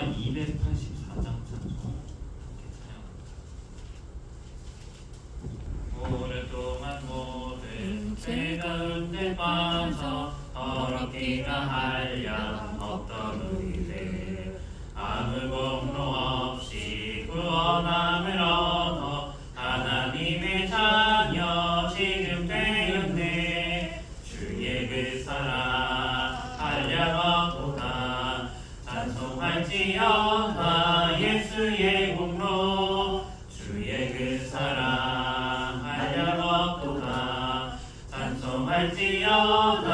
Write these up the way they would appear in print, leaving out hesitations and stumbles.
오랫동안 284장 찬송 함께 찬양합니다. 오랫동안 모든 죄 가운데 빠져 더럽기가 한량 없던 우리들 아무 공로 없이 구원함을 얻어 하나님의 자녀 지금 되었네. 주의 그 사랑 한량 없도다. 찬송할지어다 예수의 공로. 주의 그 사랑 한량 없도다. 찬송할지어다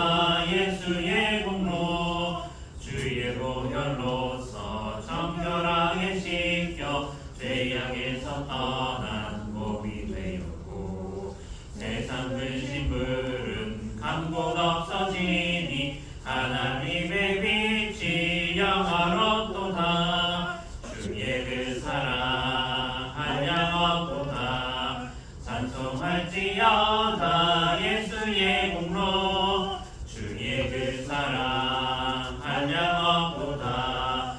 예수의 공로. 주의 보혈로서 정결하게 씻겨 죄악에서 떠난 몸이 되었고 세상 근심 부른 감곳 없어지니 하나님의 빛이 영화롭도다. 주의 그 사랑 한량 없도다. 찬송할지어다 예수의 공로. 주의 그 사랑 한량 없도다.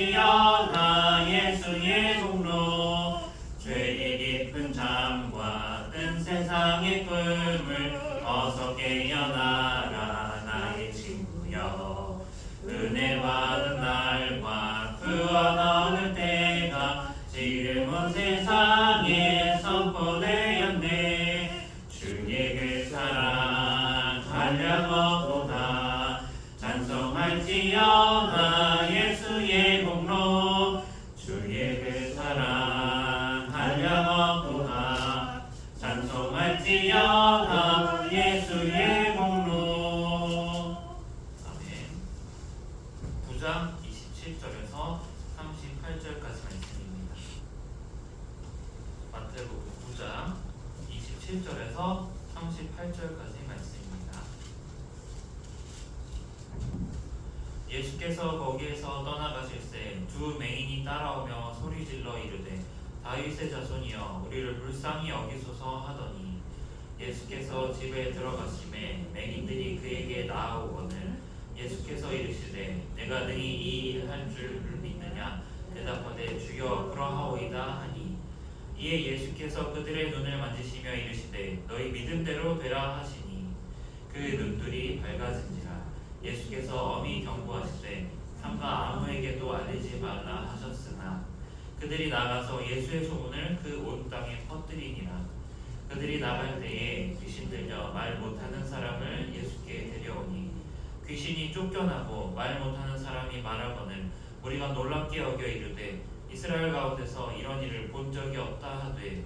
찬송할지어다 예수의 공로. 죄의 깊은 잠과 뜬 세상의 꿈을 어서 깨어나라 나의 친구여. 은혜 받은 날과 구원 얻을 때가 지금은 세상에 선포되었네. 주의 그 사랑 한량 없도다. 찬송할지어다 예수의 공로. 주의 그 사랑 한량 없도다. 찬송할지어다 예수의 공로. 아멘. 9장 27절에서 38절까지 말씀입니다. 마태복음 9장 27절에서 38절까지 말씀입니다. 예수께서 거기에서 떠나가실새 두 맹인이 따라오며 소리질러 이르되 다윗의 자손이여 우리를 불쌍히 여기소서 하더니 예수께서 집에 들어가심에 맹인들이 그에게 나아오거늘 예수께서 이르시되 내가 능히 이 일 할 줄 믿느냐. 대답하되 주여 그러하오이다 하니 이에 예수께서 그들의 눈을 만지시며 이르시되 너희 믿음대로 되라 하시니 그 눈들이 밝아진지라. 예수께서 엄히 경고하시되 삼가 아무에게도 알리지 말라 하셨으나 그들이 나가서 예수의 소문을 그 온 땅에 퍼뜨리니라. 그들이 나갈 때에 귀신 들려 말 못하는 사람을 예수께 데려오니 귀신이 쫓겨나고 말 못하는 사람이 말하거늘 우리가 놀랍게 여겨 이르되 이스라엘 가운데서 이런 일을 본 적이 없다 하되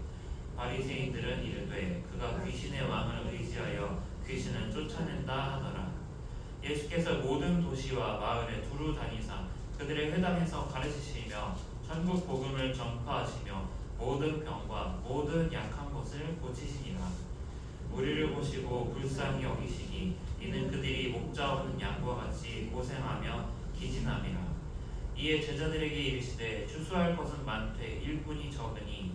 바리새인들은 이르되 그가 귀신의 왕을 의지하여 귀신을 쫓아낸다 하더라. 예수께서 모든 도시와 마을에 두루 다니사 그들의 회당에서 가르치시며 천국 복음을 전파하시며 모든 병과 모든 약한 것을 고치시니라. 우리를 보시고 불쌍히 여기시니 이는 그들이 목자 없는 양과 같이 고생하며 기진함이라. 이에 제자들에게 이르시되 추수할 것은 많되 일꾼이 적으니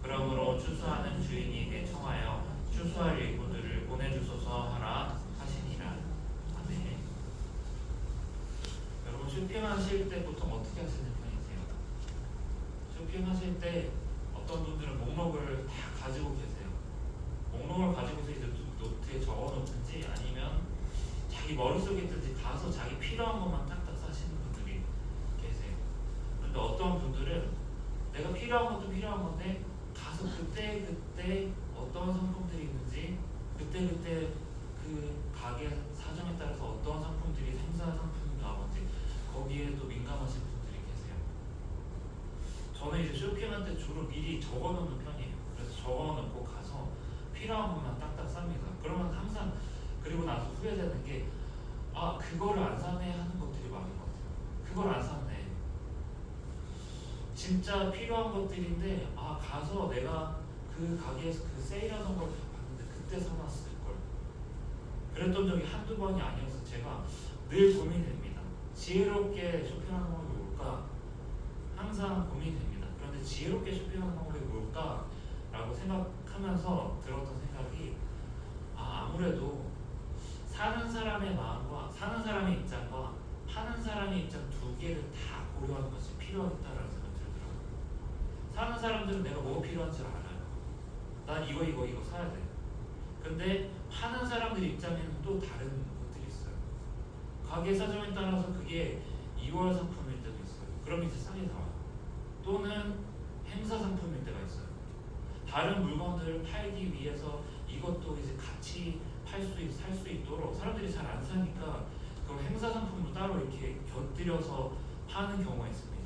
그러므로 추수하는 주인에게 청하여 추수할 일꾼들을 보내주소서 하라 하시니라. 아멘. 여러분 쇼핑하실 때 보통 어떻게 하시는 편이세요? 쇼핑하실 때 어떤 분들은 목록을 다 가지고 계세요. 목록을 가지고서 이제 노트에 적어놓든지 아니면 자기 머릿속에 있든지 가서 자기 필요한 것만 딱딱 사시는 분들이 계세요. 그런데 어떤 분들은 내가 필요한 것도 필요한 건데 가서 그때 어떤 상품들이 있는지 그때 그 가게 사정에 따라서 어떤 상품들이 생산 상품이 나오는지 거기에 또 민감하신 분들이 계세요. 저는 이제 쇼핑할 때 주로 미리 적어놓는 편이에요. 그래서 적어놓고 가서 필요한 것만 딱딱 삽니다. 그러면 항상 그리고 나서 후회되는 게 그거를 안 사네 하는 것들이 많은 것 같아요. 그걸 안 샀네. 진짜 필요한 것들인데 가서 내가 그 가게에서 그 세일하는 걸 봤는데 그때 사놨을 걸. 그랬던 적이 한두 번이 아니어서 제가 늘 고민됩니다. 지혜롭게 쇼핑하는 방법이 뭘까? 항상 고민됩니다. 그런데 지혜롭게 쇼핑하는 방법이 뭘까라고 생각하면서 들었던 생각이 아무래도 사는 사람의 마음과 사는 사람의 입장과 사는 사람의 입장 두 개를 다 고려하는 것이 필요하겠다라는 생각이 들더라고요. 사는 사람들은 내가 뭐가 필요한지 알아요. 난 이거 사야 돼. 근데 파는 사람들 입장에는 또 다른 것들이 있어요. 가게 사정에 따라서 그게 2월 상품일 때도 있어요. 그럼 이제 싸게 나와요. 또는 행사 상품일 때가 있어요. 다른 물건들을 팔기 위해서 이것도 이제 같이 살 수 있도록 사람들이 잘 안 사니까 그 행사 상품으로 따로 이렇게 곁들여서 파는 경우가 있습니다.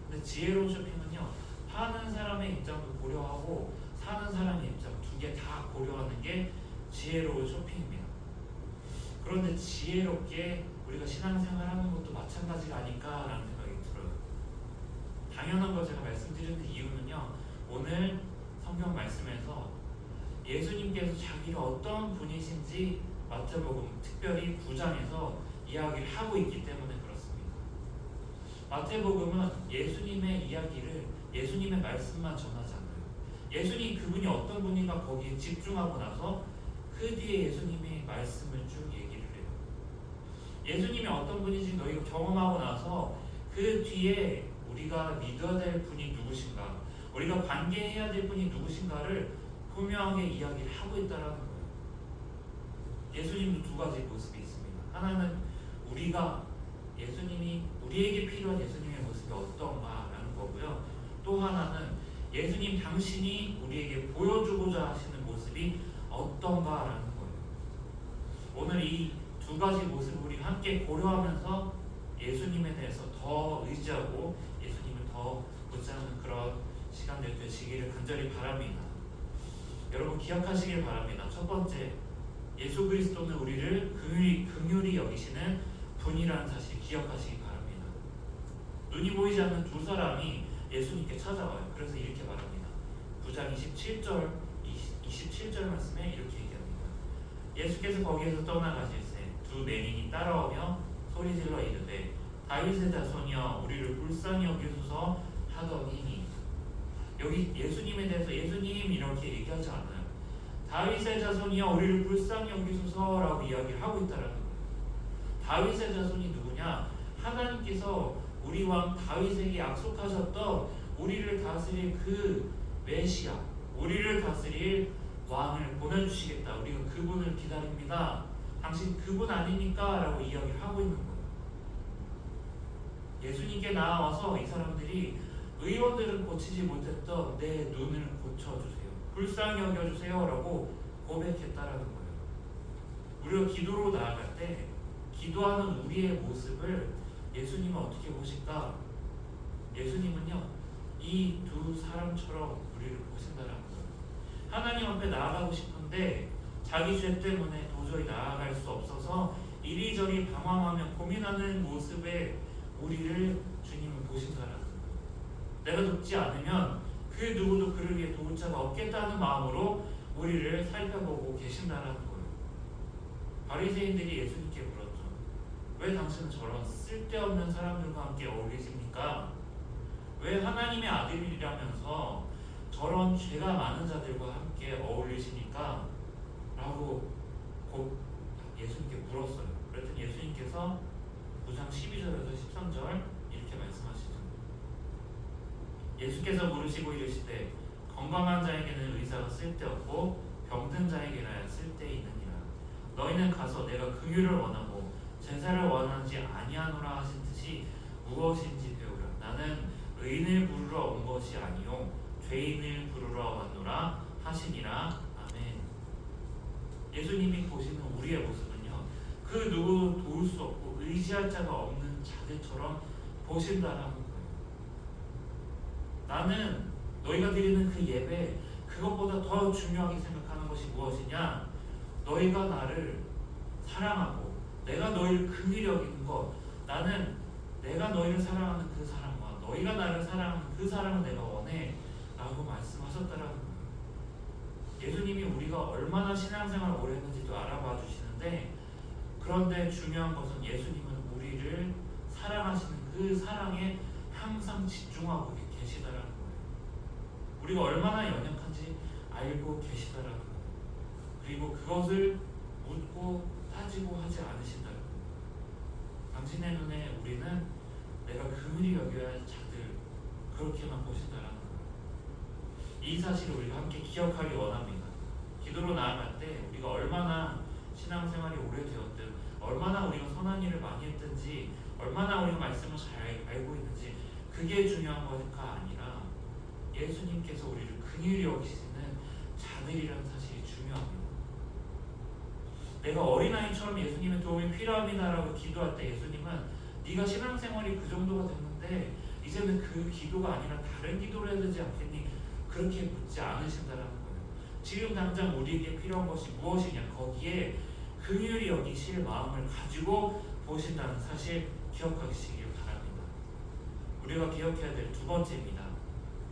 근데 지혜로운 쇼핑은요, 파는 사람의 입장도 고려하고 사는 사람의 입장 두 개 다 고려하는 게 지혜로운 쇼핑입니다. 그런데 지혜롭게 우리가 신앙생활하는 것도 마찬가지가 아닐까라는 생각이 들어요. 당연한 거 제가 말씀드리는 이유는요, 오늘 성경 말씀에서 예수님께서 자기가 어떤 분이신지 마태복음 특별히 9장에서 이야기를 하고 있기 때문에 그렇습니다. 마태복음은 예수님의 이야기를 예수님의 말씀만 전하지 않아요. 예수님 그분이 어떤 분인가 거기에 집중하고 나서 그 뒤에 예수님의 말씀을 쭉 얘기를 해요. 예수님이 어떤 분인지 너희가 경험하고 나서 그 뒤에 우리가 믿어야 될 분이 누구신가, 우리가 관계해야 될 분이 누구신가를 분명하게 이야기를 하고 있다는 거예요. 예수님도 두 가지 모습이 있습니다. 하나는 우리가 예수님이 우리에게 필요한 예수님의 모습이 어떤가라는 거고요. 또 하나는 예수님 당신이 우리에게 보여주고자 하시는 모습이 어떤가라는 거예요. 오늘 이 두 가지 모습을 우리 함께 고려하면서 예수님에 대해서 더 의지하고 예수님을 더 붙잡는 그런 시간들 되시기를 간절히 바랍니다. 여러분 기억하시길 바랍니다. 첫 번째, 예수 그리스도는 우리를 긍휼히 여기시는 분이라는 사실 기억하시기 바랍니다. 눈이 보이지 않는 두 사람이 예수님께 찾아와요. 그래서 이렇게 말합니다. 9장 27절 말씀에 이렇게 얘기합니다. 예수께서 거기에서 떠나가실새 두 맹인이 따라오며 소리질러 이르되 다윗의 자손이여 우리를 불쌍히 여기소서 하더니, 여기 예수님에 대해서 예수님 이렇게 얘기하지 않아요. 다윗의 자손이여 우리를 불쌍히 여기소서라고 이야기를 하고 있다는 거예요. 다윗의 자손이 누구냐? 하나님께서 우리 왕 다윗에게 약속하셨던 우리를 다스릴 그 메시아, 우리를 다스릴 왕을 보내주시겠다. 우리가 그분을 기다립니다. 당신 그분 아닙니까? 라고 이야기를 하고 있는 거예요. 예수님께 나와서 이 사람들이 의원들은 고치지 못했던 내 눈을 고쳐주세요, 불쌍히 여겨주세요 라고 고백했다라는 거예요. 우리가 기도로 나아갈 때 기도하는 우리의 모습을 예수님은 어떻게 보실까? 예수님은요, 이 두 사람처럼 우리를 보신다라는 거예요. 하나님 앞에 나아가고 싶은데 자기 죄 때문에 도저히 나아갈 수 없어서 이리저리 방황하며 고민하는 모습에 우리를 주님은 보신다라는 거예요. 내가 돕지 않으면 그 누구도 그를 위해 도울 자가 없겠다는 마음으로 우리를 살펴보고 계신다라는 거예요. 바리새인들이 예수님께 물었죠. 왜 당신은 저런 쓸데없는 사람들과 함께 어울리십니까? 왜 하나님의 아들이라면서 저런 죄가 많은 자들과 함께 어울리십니까? 라고 곧 예수님께 물었어요. 그랬더니 예수님께서 9장 12절에서 13절 이렇게 말씀하시죠. 예수께서 물으시고 이르시되 건강한 자에게는 의사가 쓸데없고 병든 자에게나야 쓸데있느니라. 너희는 가서 내가 긍휼을 원하고 제사를 원하지 아니하노라 하신 뜻이 무엇인지 배우라. 나는 의인을 부르러 온 것이 아니요 죄인을 부르러 왔노라 하시니라. 아멘. 예수님이 보시는 우리의 모습은요, 그 누구도 도울 수 없고 의지할 자가 없는 자들처럼 보신다라는 거예요. 나는 너희가 드리는 그 예배, 그것보다 더 중요하게 생각하는 것이 무엇이냐? 너희가 나를 사랑하고 내가 너희를 긍휼히 여기는 것, 나는 내가 너희를 사랑하는 그 사랑과 너희가 나를 사랑하는 그 사랑을 내가 원해 라고 말씀하셨다라는 거예요. 예수님이 우리가 얼마나 신앙생활을 오래 했는지도 알아봐 주시는데, 그런데 중요한 것은 예수님은 우리를 사랑하시는 그 사랑에 항상 집중하고 계시다라는 거예요. 우리가 얼마나 연약한지 알고 계시다라는 거예요. 그리고 그것을 묻고 따지고 하지 않으신다는 거예요. 당신의 눈에 우리는 내가 긍휼히 여겨야 할 자들 그렇게만 보신다라는 거예요. 이 사실을 우리가 함께 기억하기 원합니다. 기도로 나아갈 때 우리가 얼마나 신앙생활이 오래되었든 얼마나 우리가 선한 일을 많이 했든지 얼마나 우리가 말씀을 잘 알고 있는지 그게 중요한 거가 아니라 예수님께서 우리를 긍휼히 여기시는 자들이라는 사실이 중요합니다. 내가 어린아이처럼 예수님의 도움이 필요합니다라고 기도할 때 예수님은 네가 신앙생활이 그 정도가 됐는데 이제는 그 기도가 아니라 다른 기도를 해야 되지 않겠니? 그렇게 묻지 않으신다라는 거예요. 지금 당장 우리에게 필요한 것이 무엇이냐 거기에 긍휼히 여기실 마음을 가지고 보신다는 사실 기억하시길 바랍니다. 우리가 기억해야 될 두 번째입니다.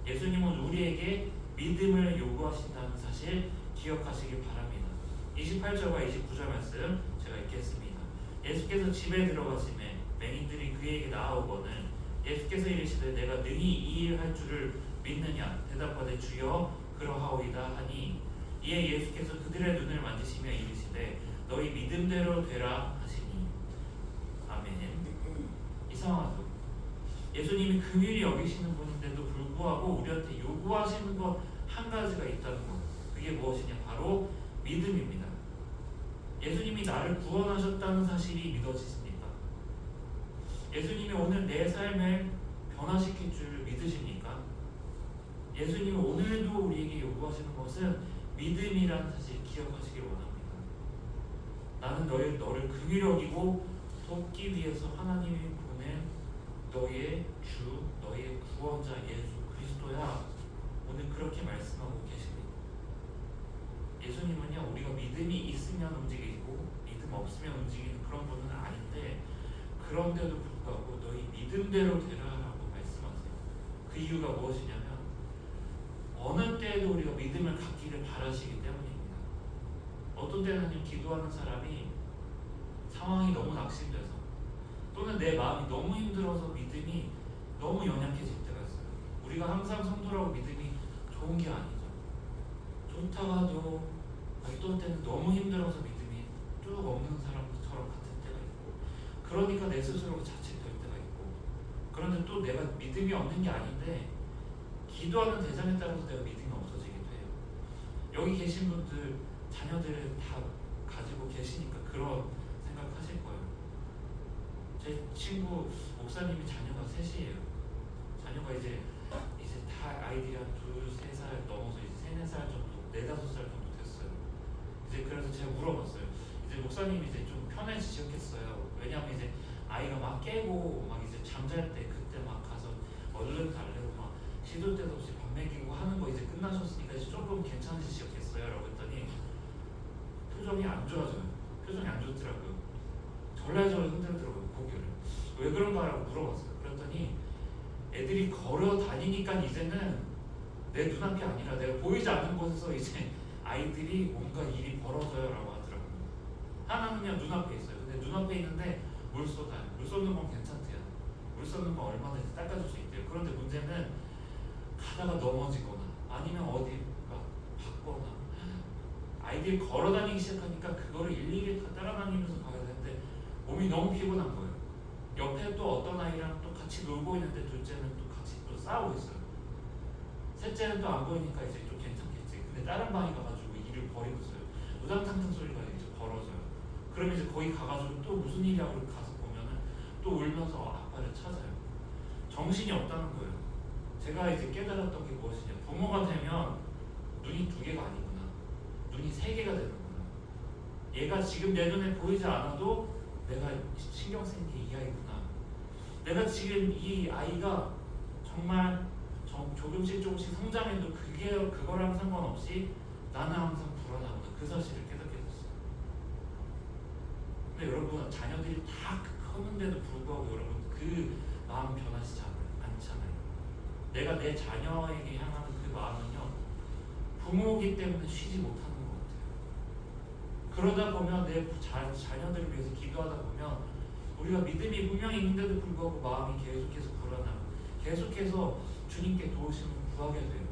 예수님은 우리에게 믿음을 요구하신다는 사실 기억하시길 바랍니다. 28절과 29절 말씀 제가 읽겠습니다. 예수께서 집에 들어가시매 맹인들이 그에게 나아오거늘 예수께서 이르시되 내가 능히 이 일 할 줄을 믿느냐 대답하되 주여 그러하오이다 하니 이에 예수께서 그들의 눈을 만지시며 이르시되 너희 믿음대로 되라 하시니 아멘. 이상하죠? 예수님이 긍휼히 여기시는 분인데도 불구하고 우리한테 요구하시는 것 한 가지가 있다는 것. 그게 무엇이냐? 바로 믿음입니다. 예수님이 나를 구원하셨다는 사실이 믿어지십니까? 예수님이 오늘 내 삶을 변화시킬 줄 믿으십니까? 예수님이 오늘도 우리에게 요구하시는 것은 믿음이라는 사실 기억하시길 원합니다. 나는 너를 긍휼히 여기고 돕기 위해서 하나님이 보낸 너의 주, 너의 구원자 예수 그리스도야. 오늘 그렇게 말씀하고 계십니다. 예수님은요 우리가 믿음이 있으면 움직이고 믿음 없으면 움직이는 그런 분은 아닌데 그런데도 불구하고 너희 믿음대로 되라라고 말씀하세요. 그 이유가 무엇이냐면 어느 때에도 우리가 믿음을 갖기를 바라시기 때문입니다. 어떤 때는요 기도하는 사람이 상황이 너무 낙심돼서 또는 내 마음이 너무 힘들어서 믿음이 너무 연약해질 때가 있어요. 우리가 항상 성도라고 믿음이 좋은 게 아니죠. 좋다가도 어떤 때는 너무 힘들어서 믿음이 쭉 없는 사람처럼 같은 때가 있고 그러니까 내 스스로가 자책될 때가 있고 그런데 또 내가 믿음이 없는 게 아닌데 기도하는 대상에 따라서 내가 믿음이 없어지기도 해요. 여기 계신 분들 자녀들을 다 가지고 계시니까 그런 생각하실 거예요. 제 친구 목사님이 자녀가 셋이에요. 자녀가 이제 다 아이들이 한 2, 3살 넘어서 이제 3, 4살 정도, 4, 5살 정도 됐어요. 이제 그래서 제가 물어봤어요. 이제 목사님이 이제 좀 편해지셨겠어요. 왜냐하면 이제 아이가 막 깨고 막 이제 잠잘 때 그때 막 가서 얼른 달래고 막 시도 때도 없이 밥 먹이고 하는 거 이제 끝나셨으니까 이제 조금 괜찮으시겠어요? 라고 했더니 표정이 안 좋아져요. 표정이 안 좋더라고요. 절레절레 흔들더라고요. 고개를. 왜 그런가라고 물어봤어요. 그랬더니 애들이 걸어 다니니까 이제는 내 눈앞이 아니라 내가 보이지 않는 곳에서 이제 아이들이 뭔가 일이 벌어져요 라고 하더라고요. 하나는요 눈앞에 있어요. 근데 눈앞에 있는데 물 쏟아요. 물 쏟는 건 괜찮대요. 물 쏟는 건 얼마든지 닦아줄 수 있대요. 그런데 문제는 가다가 넘어지거나 아니면 어디 막 받거나 아이들이 걸어 다니기 시작하니까 그거를 일일이 다 따라다니면서 가야 되는데 몸이 너무 피곤한 거예요. 옆에 또 어떤 아이랑 또 같이 놀고 있는데 둘째는 또 같이 또 싸우고 있어요. 셋째는 또 안 보이니까 이제 좀 괜찮겠지. 근데 다른 방에 가가지고 일을 벌이고 있어요. 우당탕탕 소리가 이제 벌어져요. 그러면 이제 거기 가가지고 또 무슨 일이라고 가서 보면은 또 울면서 아빠를 찾아요. 정신이 없다는 거예요. 제가 이제 깨달았던 게 무엇이냐. 부모가 되면 눈이 2개가 아니구나. 눈이 3개가 되는구나. 얘가 지금 내 눈에 보이지 않아도 내가 신경 쓴 게 이 아이구나. 내가 지금 이 아이가 정말 조금씩 성장해도 그거랑 상관없이 나는 항상 불안하구나. 그 사실을 깨닫게 됐어요. 근데 여러분 자녀들이 다 컸는데도 불구하고 여러분 그 마음 변하시지 않잖아요. 내가 내 자녀에게 향하는 그 마음은요 부모이기 때문에 쉬지 못하는 것 같아요. 그러다 보면 내 자녀들을 위해서 기도하다 보면 우리가 믿음이 분명히 있는데도 불구하고 마음이 계속해서 불안하고 계속해서 주님께 도우심을 구하게 돼요.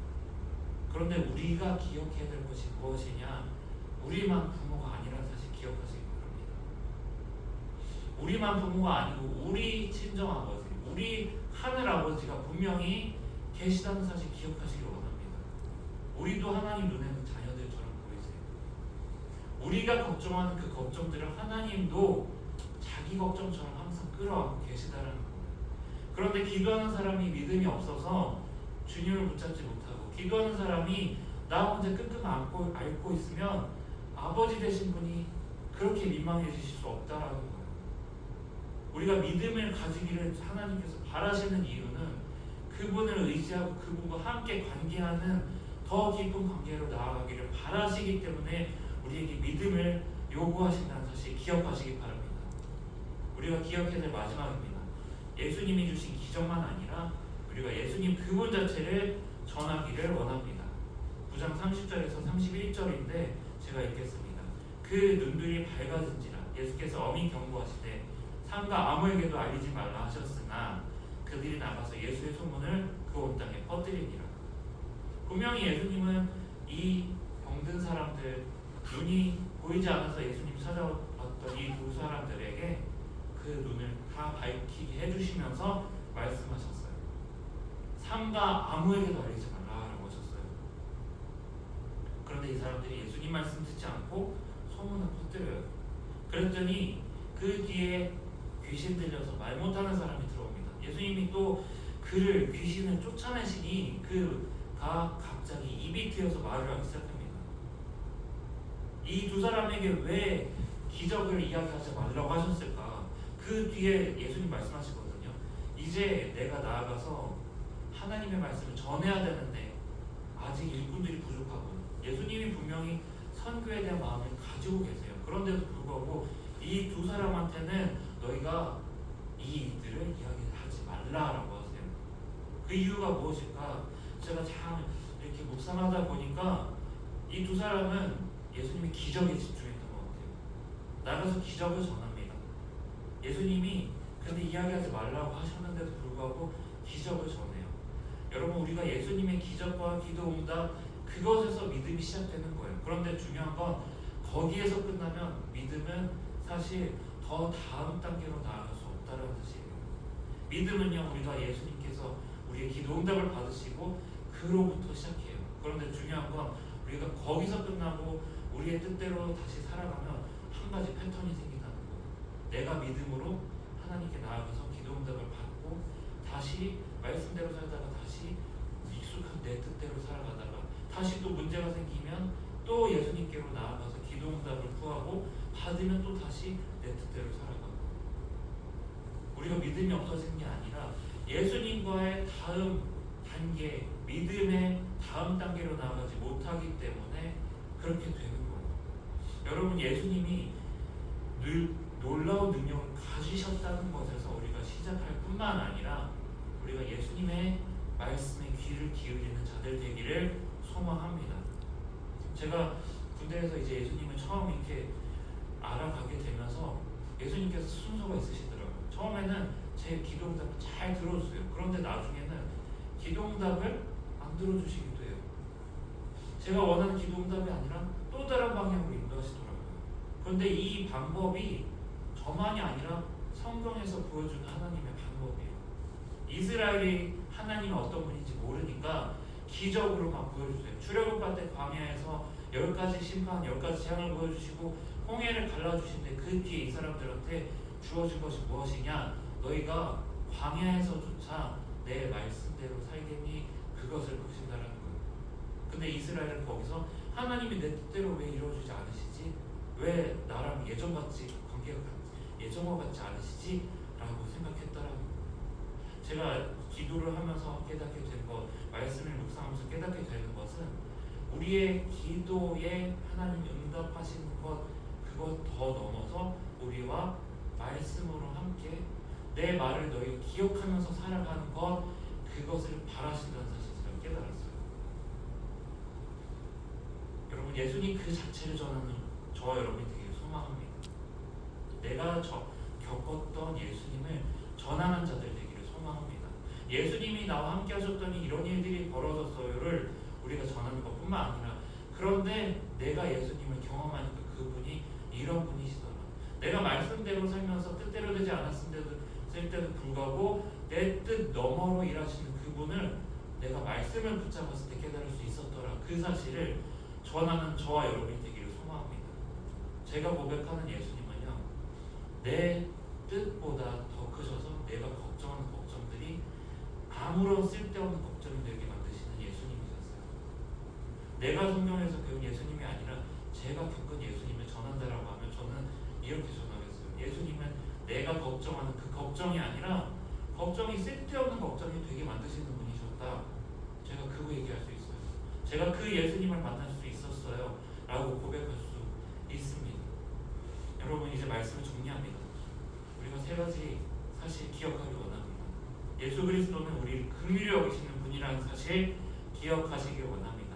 그런데 우리가 기억해야 될 것이 무엇이냐? 우리만 부모가 아니라는 사실 기억하시기 바랍니다. 우리만 부모가 아니고 우리 친정 아버지, 우리 하늘 아버지가 분명히 계시다는 사실 기억하시기 원합니다. 우리도 하나님 눈에는 자녀들처럼 보이세요. 우리가 걱정하는 그 걱정들을 하나님도 자기 걱정처럼 항상 끌어안고 계시다는 겁니다. 그런데 기도하는 사람이 믿음이 없어서 주님을 붙잡지 못하고, 기도하는 사람이 나 혼자 끙끙 앓고 있으면 아버지 되신 분이 그렇게 민망해지실 수 없다라는 거예요. 우리가 믿음을 가지기를 하나님께서 바라시는 이유는 그분을 의지하고 그분과 함께 관계하는 더 깊은 관계로 나아가기를 바라시기 때문에 우리에게 믿음을 요구하신다는 사실 기억하시기 바랍니다. 우리가 기억해야 될 마지막입니다. 예수님이 주신 기적만 아니라 우리가 예수님 그분 자체를 전하기를 원합니다. 9장 30절에서 31절인데 제가 읽겠습니다. 그 눈들이 밝아진지라 예수께서 엄히 경고하시되 삼가 아무에게도 알리지 말라 하셨으나 그들이 나가서 예수의 소문을 그 온 땅에 퍼뜨리니라. 분명히 예수님은 이 병든 사람들, 눈이 보이지 않아서 예수님 찾아왔던 이 두 사람들에게 그 눈을 다 밝히게 해주시면서 말씀하셨어요. 삼가 아무에게도 알리지 말라라고 하셨어요. 그런데 이 사람들이 예수님 말씀 듣지 않고 소문을 퍼뜨려요. 그랬더니 그 뒤에 귀신 들려서 말 못하는 사람이 들어옵니다. 예수님이 또 그를 귀신을 쫓아내시니 그가 갑자기 입이 트여서 말을 하기 시작합니다. 이 두 사람에게 왜 기적을 이야기하지 말라고 하셨을까? 그 뒤에 예수님 말씀하시거든요. 이제 내가 나아가서 하나님의 말씀을 전해야 되는데 아직 일꾼들이 부족하고, 예수님이 분명히 선교에 대한 마음을 가지고 계세요. 그런데도 불구하고 이 두 사람한테는 너희가 이 일들을 이야기하지 말라라고 하세요. 그 이유가 무엇일까? 제가 참 이렇게 묵상하다 보니까 이 두 사람은 예수님이 기적에 집중했던 것 같아요. 나가서 기적을 전합니다. 예수님이 근데 이야기하지 말라고 하셨는데도 불구하고 기적을 전해요. 여러분, 우리가 예수님의 기적과 기도 응답 그것에서 믿음이 시작되는 거예요. 그런데 중요한 건 거기에서 끝나면 믿음은 사실 더 다음 단계로 나아갈 수 없다는 사실이에요. 믿음은요, 우리가 예수님께서 우리의 기도 응답을 받으시고 그로부터 시작해요. 그런데 중요한 건 우리가 거기서 끝나고 우리의 뜻대로 다시 살아가면 한 가지 패턴이 생긴다는 거예요. 내가 믿음으로 하나님께 나아가서 기도 응답을 받고 다시 말씀대로 살다가 다시 익숙한 내 뜻대로 살아가다가 다시 또 문제가 생기면 또 예수님께로 나아가서 기도 응답을 구하고 받으면 또 다시 내 뜻대로 살아가고, 우리가 믿음이 없어지는 게 아니라 예수님과의 다음 단계, 믿음의 다음 단계로 나아가지 못하기 때문에 그렇게 되는 거예요. 여러분, 예수님이 늘 놀라운 능력을 가지셨다는 것에서 우리가 시작할 뿐만 아니라 우리가 예수님의 말씀에 귀를 기울이는 자들 되기를 소망합니다. 제가 군대에서 이제 예수님을 처음 이렇게 알아가게 되면서 예수님께서 순서가 있으시더라고요. 처음에는 제 기도응답을 잘 들어주세요. 그런데 나중에는 기도응답을 안 들어주시기도 해요. 제가 원하는 기도응답이 아니라 또 다른 방향으로 인도하시더라고요. 그런데 이 방법이 저만이 아니라 성경에서 보여주는 하나님의 방법이에요. 이스라엘이 하나님이 어떤 분인지 모르니까 기적으로만 보여주세요. 출애굽할 때 광야에서 10가지 심판, 10가지 재앙을 보여주시고 홍해를 갈라주신데 그 뒤에 이 사람들한테 주어진 것이 무엇이냐? 너희가 광야에서조차 내 말씀대로 살겠니? 그것을 보신다라는 거예요. 근데 이스라엘은 거기서 하나님이 내 뜻대로 왜 이루어지지 않으시지? 왜 나랑 예전과 같지 않으시지? 라고 생각했다라는 거예요. 제가 기도를 하면서 깨닫게 된 것, 말씀을 묵상하면서 깨닫게 되는 것은 우리의 기도에 하나님 응답하시는 것, 그것 더 넘어서 우리와 말씀으로 함께 내 말을 너희가 기억하면서 살아가는 것, 그것을 바라신다는 사실을 제가 깨달았어요. 여러분, 예수님 그 자체를 전하는 저와 여러분이 되게 소망합니다. 내가 겪었던 예수님을 전하는 자들 되기를 소망합니다. 예수님이 나와 함께 하셨더니 이런 일들이 벌어졌어요를 우리가 전하는 것뿐만 아니라, 그런데 내가 예수님을 경험하니까 그분이 이런 분이시더라, 내가 말씀대로 살면서 뜻대로 되지 않았을 때도 불구하고 내 뜻 너머로 일하시는 그분을 내가 말씀을 붙잡았을 때 깨달을 수 있었더라. 그 사실을 전하는 저와 여러분이 되기를 소망합니다. 제가 고백하는 예수님은요, 내 뜻보다 더 크셔서 내가 걱정하는 걱정들이 아무런 쓸데없는 걱정이 되게 만드시는 예수님이셨어요. 내가 성경에서 배운 예수님이 아니라 제가 겪은 예수님을 전한다라고 하면 저는 이렇게 전하겠어요. 예수님은 내가 걱정하는 그 걱정이 아니라 걱정이 쓸데없는 걱정이 되게 만드시는 분이셨다. 제가 그거 얘기할 수 있어요. 제가 그 예수님을 만날 수 있었어요 라고 고백할 수 있습니다. 여러분, 이제 말씀을 정리합니다. 우리가 세 가지 사실 기억하기 원합니다. 예수 그리스도는 우리를 긍휼히 여기시는 분이라는 사실 기억하시기 원합니다.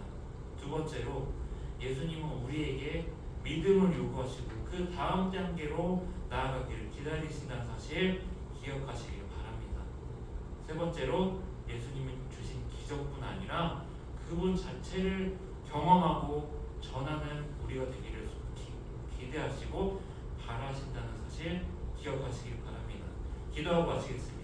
두 번째로, 예수님은 우리에게 믿음을 요구하시고 그 다음 단계로 나아가기를 기다리신다는 사실 기억하시길 바랍니다. 세 번째로, 예수님이 주신 기적뿐 아니라 그분 자체를 경험하고 전하는 우리가 되기를 기대하시고 바라신다는 사실 기억하시길 바랍니다. 기도하고 마치겠습니다.